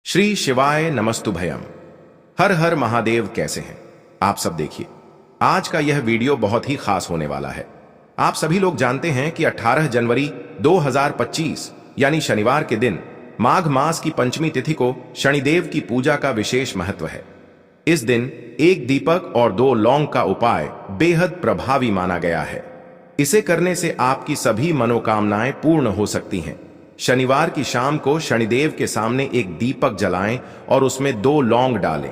श्री शिवाय नमस्तुभयम। हर हर महादेव। कैसे हैं आप सब? देखिए, आज का यह वीडियो बहुत ही खास होने वाला है। आप सभी लोग जानते हैं कि 18 जनवरी 2025 यानी शनिवार के दिन माघ मास की पंचमी तिथि को शनिदेव की पूजा का विशेष महत्व है। इस दिन एक दीपक और 2 लौंग का उपाय बेहद प्रभावी माना गया है। इसे करने से आपकी सभी मनोकामनाएं पूर्ण हो सकती हैं। शनिवार की शाम को शनिदेव के सामने एक दीपक जलाएं और उसमें 2 लौंग डालें।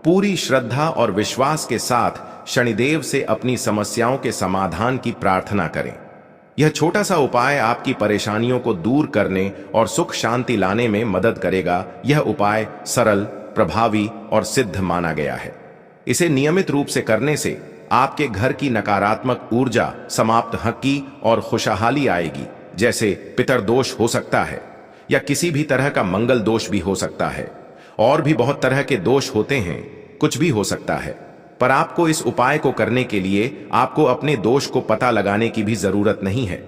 पूरी श्रद्धा और विश्वास के साथ शनिदेव से अपनी समस्याओं के समाधान की प्रार्थना करें। यह छोटा सा उपाय आपकी परेशानियों को दूर करने और सुख शांति लाने में मदद करेगा। यह उपाय सरल, प्रभावी और सिद्ध माना गया है। इसे नियमित रूप से करने से आपके घर की नकारात्मक ऊर्जा समाप्त होगी और खुशहाली आएगी। जैसे पितर दोष हो सकता है या किसी भी तरह का मंगल दोष भी हो सकता है, और भी बहुत तरह के दोष होते हैं, कुछ भी हो सकता है। पर आपको इस उपाय को करने के लिए आपको अपने दोष को पता लगाने की भी जरूरत नहीं है।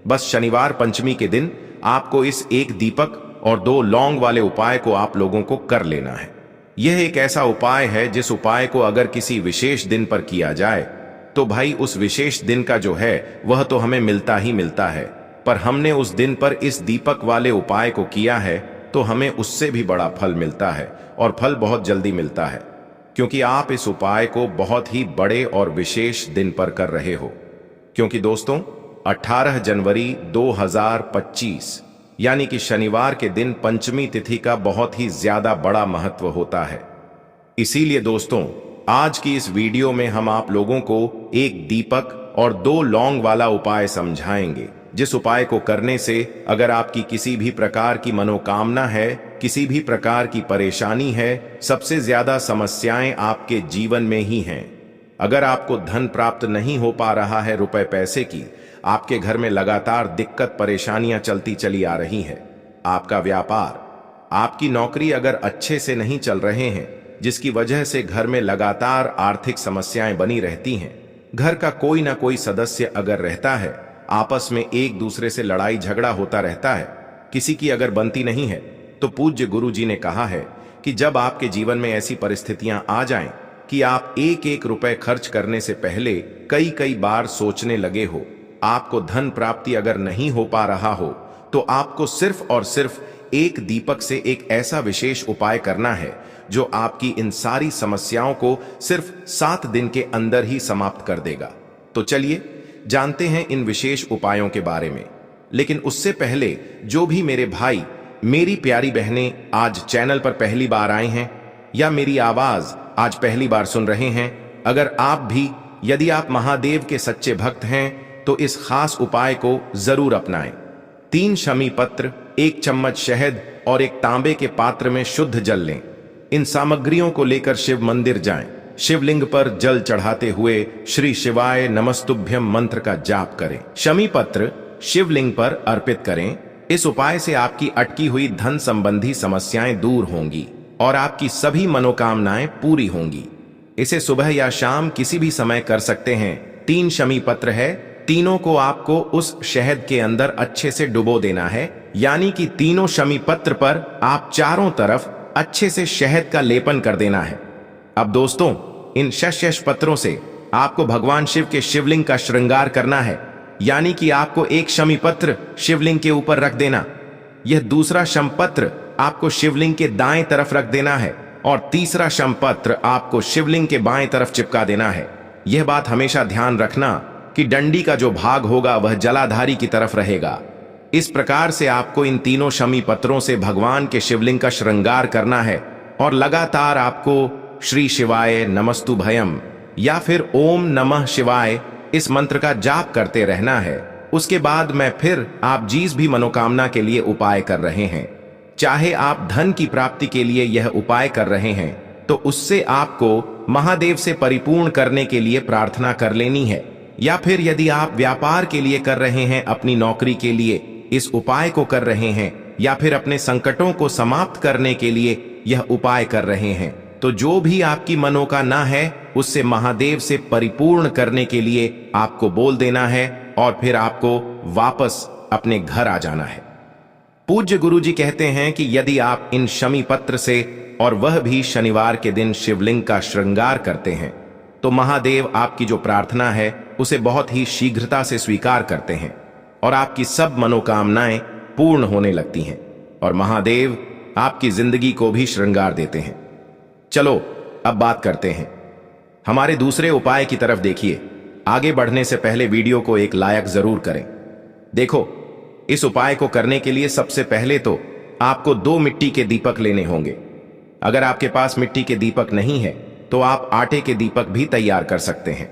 बस शनिवार पंचमी के दिन आपको इस एक दीपक और 2 लौंग वाले उपाय को आप लोगों को कर लेना है। यह एक ऐसा उपाय है जिस उपाय को अगर किसी विशेष दिन पर किया जाए तो भाई उस विशेष दिन का जो है वह तो हमें मिलता ही मिलता है। पर हमने उस दिन पर इस दीपक वाले उपाय को किया है तो हमें उससे भी बड़ा फल मिलता है, और फल बहुत जल्दी मिलता है, क्योंकि आप इस उपाय को बहुत ही बड़े और विशेष दिन पर कर रहे हो। क्योंकि दोस्तों, 18 जनवरी 2025 यानी कि शनिवार के दिन पंचमी तिथि का बहुत ही ज्यादा बड़ा महत्व होता है। इसीलिए दोस्तों, आज की इस वीडियो में हम आप लोगों को एक दीपक और 2 लौंग वाला उपाय समझाएंगे, जिस उपाय को करने से अगर आपकी किसी भी प्रकार की मनोकामना है, किसी भी प्रकार की परेशानी है, सबसे ज्यादा समस्याएं आपके जीवन में ही हैं। अगर आपको धन प्राप्त नहीं हो पा रहा है, रुपए पैसे की, आपके घर में लगातार दिक्कत परेशानियां चलती चली आ रही हैं, आपका व्यापार, आपकी नौकरी अगर अच्छे से नहीं चल रहे हैं, जिसकी वजह से घर में लगातार आर्थिक समस्याएं बनी रहती हैं, घर का कोई ना कोई सदस्य अगर रहता है, आपस में एक दूसरे से लड़ाई झगड़ा होता रहता है, किसी की अगर बनती नहीं है, तो पूज्य गुरु जी ने कहा है कि जब आपके जीवन में ऐसी परिस्थितियां आ जाएं कि आप एक एक रुपए खर्च करने से पहले कई कई बार सोचने लगे हो, आपको धन प्राप्ति अगर नहीं हो पा रहा हो, तो आपको सिर्फ और सिर्फ एक दीपक से एक ऐसा विशेष उपाय करना है जो आपकी इन सारी समस्याओं को सिर्फ 7 दिन के अंदर ही समाप्त कर देगा। तो चलिए जानते हैं इन विशेष उपायों के बारे में। लेकिन उससे पहले जो भी मेरे भाई, मेरी प्यारी बहनें आज चैनल पर पहली बार आए हैं या मेरी आवाज आज पहली बार सुन रहे हैं, अगर आप भी, यदि आप महादेव के सच्चे भक्त हैं तो इस खास उपाय को जरूर अपनाएं। 3 शमी पत्र, 1 चम्मच शहद और 1 तांबे के पात्र में शुद्ध जल लें। इन सामग्रियों को लेकर शिव मंदिर जाएं। शिवलिंग पर जल चढ़ाते हुए श्री शिवाय नमस्तुभ्यम मंत्र का जाप करें। शमी पत्र शिवलिंग पर अर्पित करें। इस उपाय से आपकी अटकी हुई धन संबंधी समस्याएं दूर होंगी और आपकी सभी मनोकामनाएं पूरी होंगी। इसे सुबह या शाम किसी भी समय कर सकते हैं। 3 शमी पत्र है, तीनों को आपको उस शहद के अंदर अच्छे से डुबो देना है, यानी कि तीनों शमी पत्र पर आप चारों तरफ अच्छे से शहद का लेपन कर देना है। अब दोस्तों, इन शेष पत्रों से आपको भगवान शिव के शिवलिंग का श्रृंगार करना है, यानी कि आपको 1 शमी पत्र शिवलिंग के ऊपर रख देना, यह दूसरा शम पत्र आपको शिवलिंग के दाएं तरफ रख देना है, और तीसरा शम पत्र आपको शिवलिंग के बाएं तरफ चिपका देना है। यह बात हमेशा ध्यान रखना कि डंडी का जो भाग होगा वह जलाधारी की तरफ रहेगा। इस प्रकार से आपको इन तीनों शमी पत्रों से भगवान के शिवलिंग का श्रृंगार करना है, और लगातार आपको श्री शिवाय नमस्तुभयम या फिर ओम नमः शिवाय इस मंत्र का जाप करते रहना है। उसके बाद मैं फिर आप जिस भी मनोकामना के लिए उपाय कर रहे हैं, चाहे आप धन की प्राप्ति के लिए यह उपाय कर रहे हैं, तो उससे आपको महादेव से परिपूर्ण करने के लिए प्रार्थना कर लेनी है। या फिर यदि आप व्यापार के लिए कर रहे हैं, अपनी नौकरी के लिए इस उपाय को कर रहे हैं, या फिर अपने संकटों को समाप्त करने के लिए यह उपाय कर रहे हैं, तो जो भी आपकी मनोकामना है उससे महादेव से परिपूर्ण करने के लिए आपको बोल देना है, और फिर आपको वापस अपने घर आ जाना है। पूज्य गुरुजी कहते हैं कि यदि आप इन शमी पत्र से और वह भी शनिवार के दिन शिवलिंग का श्रृंगार करते हैं तो महादेव आपकी जो प्रार्थना है उसे बहुत ही शीघ्रता से स्वीकार करते हैं और आपकी सब मनोकामनाएं पूर्ण होने लगती हैं और महादेव आपकी जिंदगी को भी श्रृंगार देते हैं। चलो अब बात करते हैं हमारे दूसरे उपाय की तरफ। देखिए, आगे बढ़ने से पहले वीडियो को एक लाइक जरूर करें। देखो, इस उपाय को करने के लिए सबसे पहले तो आपको 2 मिट्टी के दीपक लेने होंगे। अगर आपके पास मिट्टी के दीपक नहीं है तो आप आटे के दीपक भी तैयार कर सकते हैं,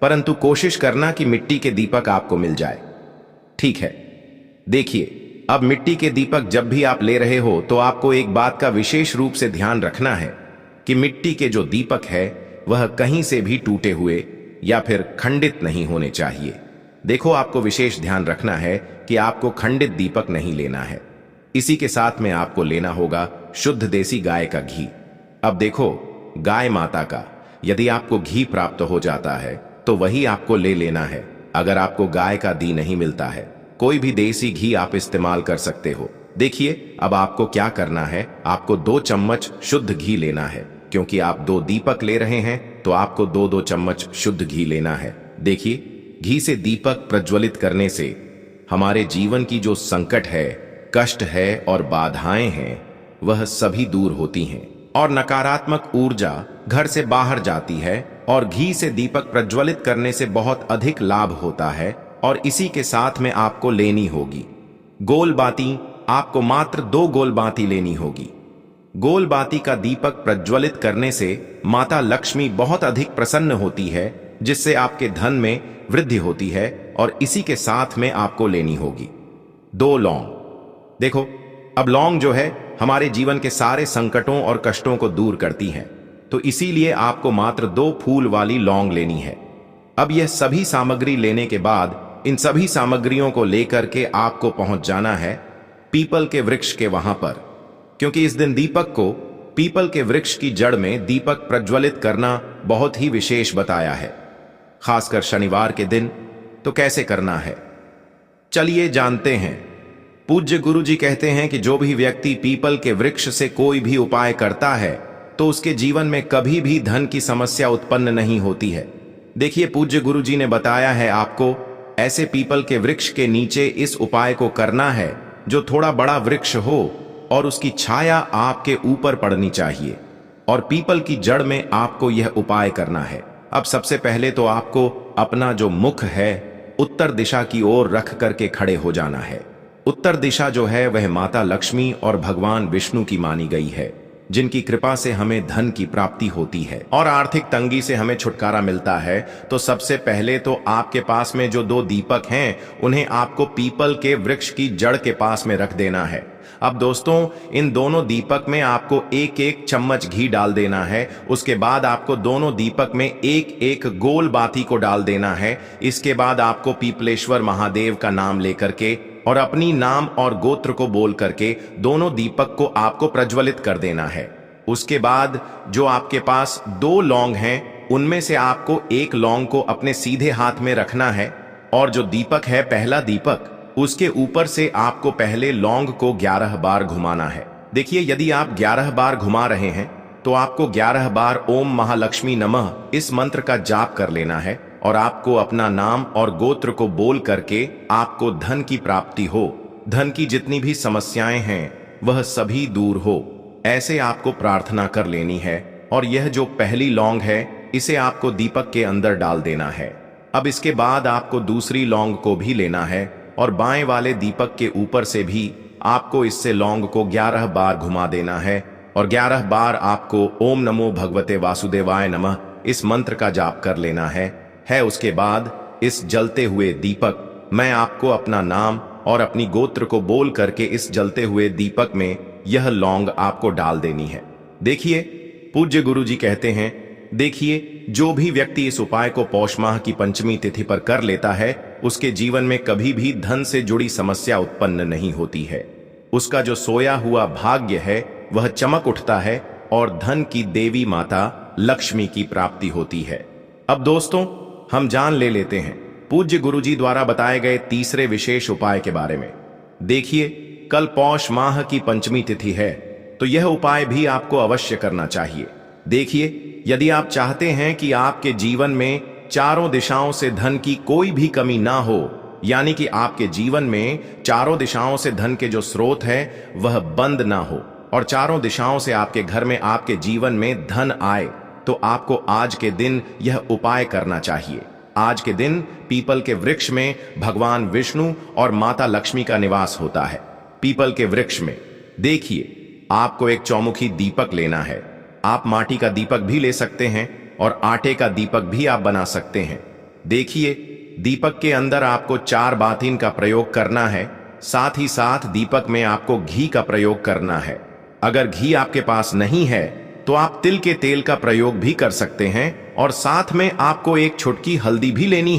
परंतु कोशिश करना कि मिट्टी के दीपक आपको मिल जाए। ठीक है, देखिए, अब मिट्टी के दीपक जब भी आप ले रहे हो तो आपको एक बात का विशेष रूप से ध्यान रखना है कि मिट्टी के जो दीपक है वह कहीं से भी टूटे हुए या फिर खंडित नहीं होने चाहिए। देखो, आपको विशेष ध्यान रखना है कि आपको खंडित दीपक नहीं लेना है। इसी के साथ में आपको लेना होगा शुद्ध देसी गाय का घी। अब देखो, गाय माता का यदि आपको घी प्राप्त हो जाता है तो वही आपको ले लेना है। अगर आपको गाय का घी नहीं मिलता है, कोई भी देसी घी आप इस्तेमाल कर सकते हो। देखिए, अब आपको क्या करना है, आपको 2 चम्मच शुद्ध घी लेना है। क्योंकि आप 2 दीपक ले रहे हैं तो आपको 2-2 चम्मच शुद्ध घी लेना है। देखिए, घी से दीपक प्रज्वलित करने से हमारे जीवन की जो संकट है, कष्ट है और बाधाएं हैं वह सभी दूर होती हैं और नकारात्मक ऊर्जा घर से बाहर जाती है। और घी से दीपक प्रज्वलित करने से बहुत अधिक लाभ होता है और इसी के साथ में आपको लेनी होगी गोल बाती। आपको मात्र 2 गोल बाती लेनी होगी। गोल बाती का दीपक प्रज्वलित करने से माता लक्ष्मी बहुत अधिक प्रसन्न होती है, जिससे आपके धन में वृद्धि होती है। और इसी के साथ में आपको लेनी होगी 2 लौंग। देखो, अब लौंग जो है हमारे जीवन के सारे संकटों और कष्टों को दूर करती है, तो इसीलिए आपको मात्र 2 फूल वाली लौंग लेनी है। अब यह सभी सामग्री लेने के बाद इन सभी सामग्रियों को लेकर के आपको पहुंच जाना है पीपल के वृक्ष के वहां पर, क्योंकि इस दिन दीपक को पीपल के वृक्ष की जड़ में दीपक प्रज्वलित करना बहुत ही विशेष बताया है, खासकर शनिवार के दिन। तो कैसे करना है, चलिए जानते हैं। पूज्य गुरुजी कहते हैं कि जो भी व्यक्ति पीपल के वृक्ष से कोई भी उपाय करता है तो उसके जीवन में कभी भी धन की समस्या उत्पन्न नहीं होती है। देखिए, पूज्य गुरुजी ने बताया है आपको ऐसे पीपल के वृक्ष के नीचे इस उपाय को करना है जो थोड़ा बड़ा वृक्ष हो और उसकी छाया आपके ऊपर पड़नी चाहिए और पीपल की जड़ में आपको यह उपाय करना है। अब सबसे पहले तो आपको अपना जो मुख है उत्तर दिशा की ओर रख करके खड़े हो जाना है। उत्तर दिशा जो है वह माता लक्ष्मी और भगवान विष्णु की मानी गई है, जिनकी कृपा से हमें धन की प्राप्ति होती है और आर्थिक तंगी से हमें छुटकारा मिलता है। तो सबसे पहले तो आपके पास में जो 2 दीपक हैं उन्हें आपको पीपल के वृक्ष की जड़ के पास में रख देना है। अब दोस्तों, इन दोनों दीपक में आपको 1-1 चम्मच घी डाल देना है। उसके बाद आपको दोनों दीपक में 1-1 गोल बाती को डाल देना है। इसके बाद आपको पीपलेश्वर महादेव का नाम लेकर के और अपनी नाम और गोत्र को बोल करके दोनों दीपक को आपको प्रज्वलित कर देना है। उसके बाद जो आपके पास 2 लौंग हैं उनमें से आपको 1 लौंग को अपने सीधे हाथ में रखना है और जो दीपक है पहला दीपक, उसके ऊपर से आपको पहले लौंग को 11 बार घुमाना है। देखिए, यदि आप 11 बार घुमा रहे हैं तो आपको 11 बार ओम महालक्ष्मी नमः इस मंत्र का जाप कर लेना है और आपको अपना नाम और गोत्र को बोल करके आपको धन की प्राप्ति हो, धन की जितनी भी समस्याएं हैं वह सभी दूर हो, ऐसे आपको प्रार्थना कर लेनी है। और यह जो पहली लौंग है इसे आपको दीपक के अंदर डाल देना है। अब इसके बाद आपको दूसरी लौंग को भी लेना है और बाएं वाले दीपक के ऊपर से भी आपको इससे लौंग को 11 बार घुमा देना है और 11 बार आपको ओम नमो भगवते वासुदेवाय नमः इस मंत्र का जाप कर लेना है। उसके बाद इस जलते हुए दीपक, मैं आपको अपना नाम और अपनी गोत्र को बोल करके इस जलते हुए दीपक में यह लौंग आपको डाल देनी है। देखिए, पूज्य गुरुजी कहते हैं, देखिए, जो भी व्यक्ति इस उपाय को पौष माह की पंचमी तिथि पर कर लेता है उसके जीवन में कभी भी धन से जुड़ी समस्या उत्पन्न नहीं होती है। उसका जो सोया हुआ भाग्य है वह चमक उठता है और धन की देवी माता लक्ष्मी की प्राप्ति होती है। अब दोस्तों, हम जान लेते हैं पूज्य गुरुजी द्वारा बताए गए तीसरे विशेष उपाय के बारे में। देखिए, कल पौष माह की पंचमी तिथि है, तो यह उपाय भी आपको अवश्य करना चाहिए। देखिए, यदि आप चाहते हैं कि आपके जीवन में चारों दिशाओं से धन की कोई भी कमी ना हो, यानी कि आपके जीवन में चारों दिशाओं से धन के जो स्रोत है वह बंद ना हो और चारों दिशाओं से आपके घर में, आपके जीवन में धन आए, तो आपको आज के दिन यह उपाय करना चाहिए। आज के दिन पीपल के वृक्ष में भगवान विष्णु और माता लक्ष्मी का निवास होता है। पीपल के वृक्ष में देखिए, आपको एक चौमुखी दीपक लेना है। आप माटी का दीपक भी ले सकते हैं और आटे का दीपक भी आप बना सकते हैं। देखिए, दीपक के अंदर आपको 4 बातीन का प्रयोग करना है। साथ ही साथ दीपक में आपको घी का प्रयोग करना है। अगर घी आपके पास नहीं है तो आप तिल के तेल का प्रयोग भी कर सकते हैं और साथ में आपको एक छुटकी हल्दी भी लेनी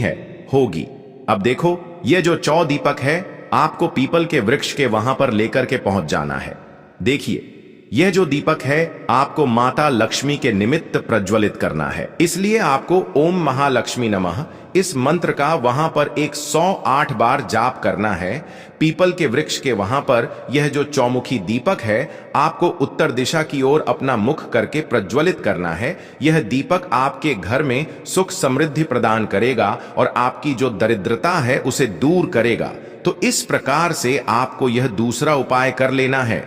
होगी। अब देखो, यह जो 4 दीपक है आपको पीपल के वृक्ष के वहां पर लेकर के पहुंच जाना है। देखिए, यह जो दीपक है आपको माता लक्ष्मी के निमित्त प्रज्वलित करना है, इसलिए आपको ओम महालक्ष्मी नमः इस मंत्र का वहां पर 108 बार जाप करना है। पीपल के वृक्ष के वहां पर यह जो चौमुखी दीपक है आपको उत्तर दिशा की ओर अपना मुख करके प्रज्वलित करना है। यह दीपक आपके घर में सुख समृद्धि प्रदान करेगा और आपकी जो दरिद्रता है उसे दूर करेगा। तो इस प्रकार से आपको यह दूसरा उपाय कर लेना है।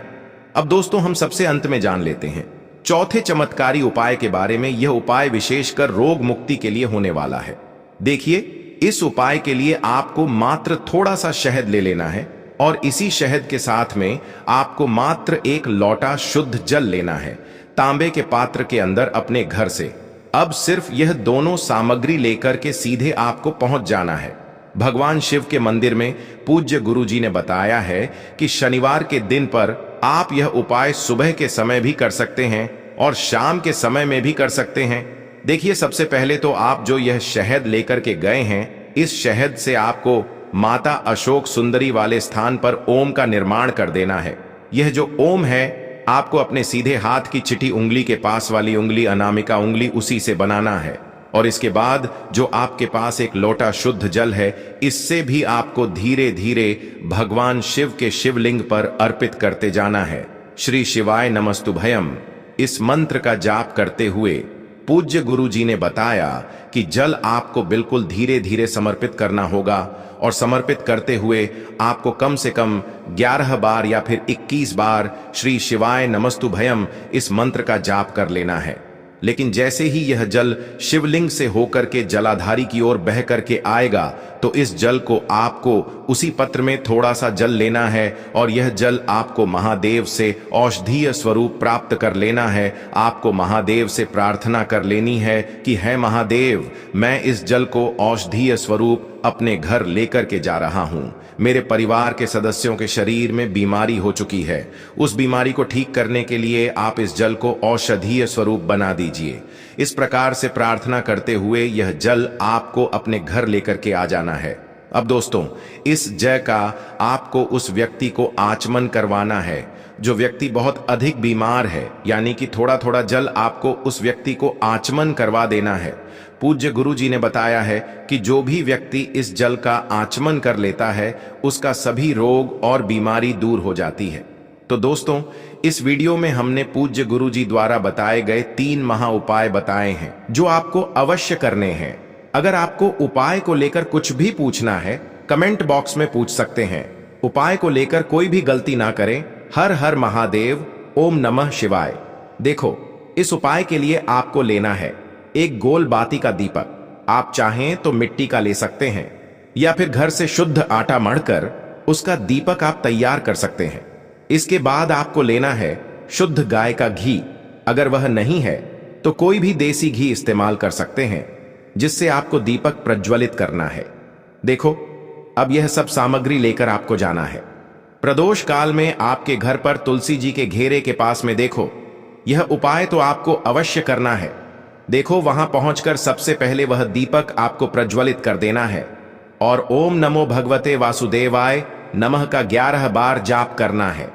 अब दोस्तों, हम सबसे अंत में जान लेते हैं चौथे चमत्कारी उपाय के बारे में। यह उपाय विशेषकर रोग मुक्ति के लिए होने वाला है। देखिए, इस उपाय के लिए आपको मात्र थोड़ा सा शहद ले लेना है और इसी शहद के साथ में आपको मात्र 1 लोटा शुद्ध जल लेना है, तांबे के पात्र के अंदर अपने घर से। अब सिर्फ यह दोनों सामग्री लेकर के सीधे आपको पहुंच जाना है भगवान शिव के मंदिर में। पूज्य गुरुजी ने बताया है कि शनिवार के दिन पर आप यह उपाय सुबह के समय भी कर सकते हैं और शाम के समय में भी कर सकते हैं। देखिए, सबसे पहले तो आप जो यह शहद लेकर के गए हैं, इस शहद से आपको माता अशोक सुंदरी वाले स्थान पर ओम का निर्माण कर देना है। यह जो ओम है आपको अपने सीधे हाथ की चिटी उंगली के पास वाली उंगली, अनामिका उंगली, उसी से बनाना है। और इसके बाद जो आपके पास 1 लोटा शुद्ध जल है, इससे भी आपको धीरे धीरे भगवान शिव के शिवलिंग पर अर्पित करते जाना है। श्री शिवाय नमस्तुभयम इस मंत्र का जाप करते हुए पूज्य गुरुजी ने बताया कि जल आपको बिल्कुल धीरे धीरे समर्पित करना होगा और समर्पित करते हुए आपको कम से कम 11 बार या फिर 21 बार श्री शिवाय नमस्तुभयम इस मंत्र का जाप कर लेना है। लेकिन जैसे ही यह जल शिवलिंग से होकर के जलाधारी की ओर बह करके आएगा, तो इस जल को आपको उसी पत्र में थोड़ा सा जल लेना है और यह जल आपको महादेव से औषधीय स्वरूप प्राप्त कर लेना है। आपको महादेव से प्रार्थना कर लेनी है कि हे महादेव, मैं इस जल को औषधीय स्वरूप अपने घर लेकर के जा रहा हूं। मेरे परिवार के सदस्यों के शरीर में बीमारी हो चुकी है, उस बीमारी को ठीक करने के लिए आप इस जल को औषधीय स्वरूप बना दीजिए। इस प्रकार से प्रार्थना करते हुए यह जल आपको अपने घर लेकर के आ जाना है। अब दोस्तों, इस जय का आपको उस व्यक्ति को आचमन करवाना है जो व्यक्ति बहुत अधिक बीमार है, यानी कि थोड़ा थोड़ा जल आपको उस व्यक्ति को आचमन करवा देना है। पूज्य गुरुजी ने बताया है कि जो भी व्यक्ति इस जल का आचमन कर लेता है उसका सभी रोग और बीमारी दूर हो जाती है। तो दोस्तों, इस वीडियो में हमने पूज्य गुरुजी द्वारा बताए गए 3 महा उपाय बताए हैं जो आपको अवश्य करने हैं। अगर आपको उपाय को लेकर कुछ भी पूछना है, कमेंट बॉक्स में पूछ सकते हैं। उपाय को लेकर कोई भी गलती ना करें। हर हर महादेव, ओम नमः शिवाय। देखो, इस उपाय के लिए आपको लेना है 1 गोल बाती का दीपक। आप चाहें तो मिट्टी का ले सकते हैं या फिर घर से शुद्ध आटा मढ़कर उसका दीपक आप तैयार कर सकते हैं। इसके बाद आपको लेना है शुद्ध गाय का घी। अगर वह नहीं है तो कोई भी देसी घी इस्तेमाल कर सकते हैं, जिससे आपको दीपक प्रज्वलित करना है। देखो, अब यह सब सामग्री लेकर आपको जाना है। प्रदोष काल में आपके घर पर तुलसी जी के घेरे के पास में देखो, यह उपाय तो आपको अवश्य करना है। देखो, वहां पहुंचकर सबसे पहले वह दीपक आपको प्रज्वलित कर देना है और ओम नमो भगवते वासुदेवाय नमः का 11 बार जाप करना है।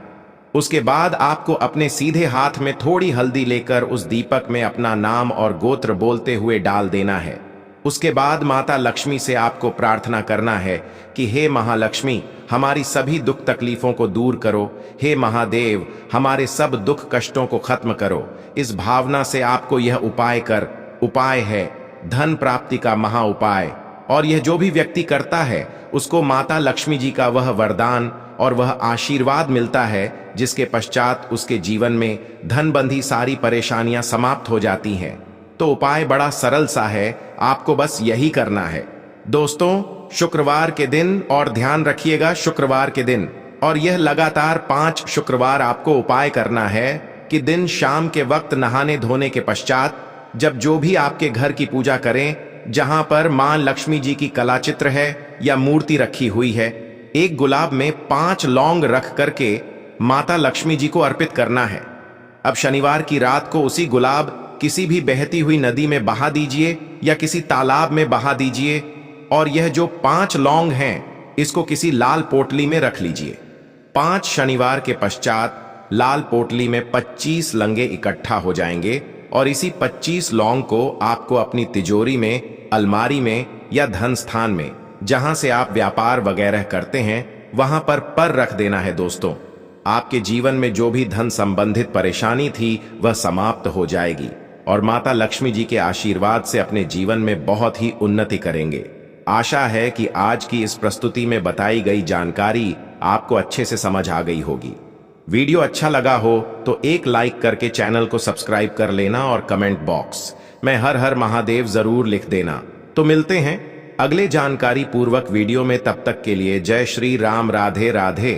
उसके बाद आपको अपने सीधे हाथ में थोड़ी हल्दी लेकर उस दीपक में अपना नाम और गोत्र बोलते हुए डाल देना है। उसके बाद माता लक्ष्मी से आपको प्रार्थना करना है कि हे महालक्ष्मी, हमारी सभी दुख तकलीफों को दूर करो। हे महादेव, हमारे सब दुख कष्टों को खत्म करो। इस भावना से आपको यह उपाय है धन प्राप्ति का महा उपाय। और यह जो भी व्यक्ति करता है उसको माता लक्ष्मी जी का वह वरदान और वह आशीर्वाद मिलता है, जिसके पश्चात उसके जीवन में धन बंधी सारी परेशानियां समाप्त हो जाती हैं। तो उपाय बड़ा सरल सा है, आपको बस यही करना है। दोस्तों, शुक्रवार के दिन, और ध्यान रखिएगा शुक्रवार के दिन, और यह लगातार 5 शुक्रवार आपको उपाय करना है कि दिन शाम के वक्त नहाने धोने के पश्चात जब जो भी आपके घर की पूजा करें, जहां पर मां लक्ष्मी जी की कलाचित्र है या मूर्ति रखी हुई है, एक गुलाब में 5 लौंग रख करके माता लक्ष्मी जी को अर्पित करना है। अब शनिवार की रात को उसी गुलाब किसी भी बहती हुई नदी में बहा दीजिए या किसी तालाब में बहा दीजिए, और यह जो 5 लौंग हैं इसको किसी लाल पोटली में रख लीजिए। 5 शनिवार के पश्चात लाल पोटली में 25 लंगे इकट्ठा हो जाएंगे, और इसी 25 लौंग को आपको अपनी तिजोरी में, अलमारी में या धन स्थान में, जहां से आप व्यापार वगैरह करते हैं, वहां पर रख देना है। दोस्तों, आपके जीवन में जो भी धन संबंधित परेशानी थी वह समाप्त हो जाएगी, और माता लक्ष्मी जी के आशीर्वाद से अपने जीवन में बहुत ही उन्नति करेंगे। आशा है कि आज की इस प्रस्तुति में बताई गई जानकारी आपको अच्छे से समझ आ गई होगी। वीडियो अच्छा लगा हो तो एक लाइक करके चैनल को सब्सक्राइब कर लेना, और कमेंट बॉक्स में हर हर महादेव जरूर लिख देना। तो मिलते हैं अगले जानकारी पूर्वक वीडियो में, तब तक के लिए जय श्री राम, राधे राधे।